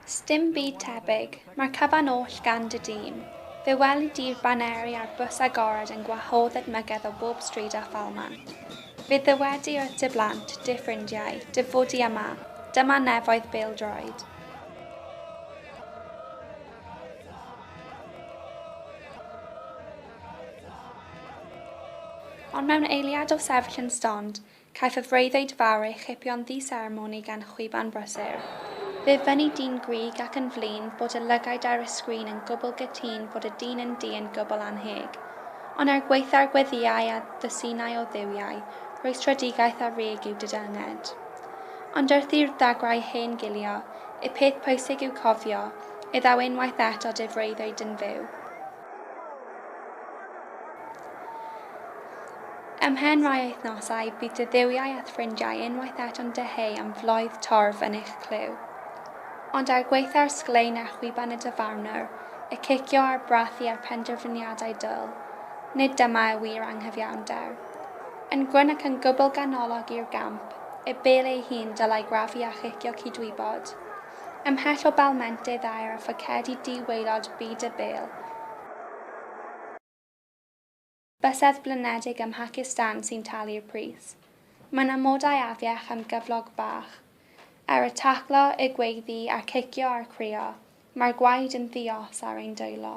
Sdim byd tebyg, mae'r cyfan oll gan dy dîm. Fe weli di'r baneri ar bws agorad yn gwahodd edmygedd o bob stryd a phalmant. Fe ddywedi wrth dy blant, dy ffrindiau, dy fodi yma, dyma nefoedd bêl-droed. Ond mewn eiliad o sefyll yn stond, caiff y freuddwyd fawr ei chipio'n ddi-seremoni gan chwiban brysur. Fe fyny dyn grig ac yn flin bod y lygaid ar y sgrin yn gwbl gytun bod y dyn yn dyn gwbl anheg. Ond gweithio'r gweddiau a ddysunau o dduwiau, rhoi stradigaeth a reg yw dydynged. Ond wrth i'r ddagrau hen gilio, y peth pwysig yw cofio, iddaw unwaith eto dy freuddwyd yn fyw. Ymhen rai wythnosau, bydd dy dduwiau a ffrindiau unwaith eto'n dyheu am floedd torf yn eich clyw. Ond gweithio'r sglein a chwiban y dyfarnwr, y cicio a'r brathu a'r penderfyniadau dyl, nid dyma y wir anghyfiawnder. Yn gryn ac yn gwbl ganolog i'r gamp, y bêl ei hun dylai grafu a chicio cydwybod. Ymhell o balmentydd air a ffocedi di-waelod byd y bêl, bysedd blinedig ym Mhacistan sy'n talu'r pris. Mae'n amodau afiach am gyflog bach. Y taclo, y gweiddi a'r cicio a'r crio, mae'r gwaed yn ddios ar ein dwylo.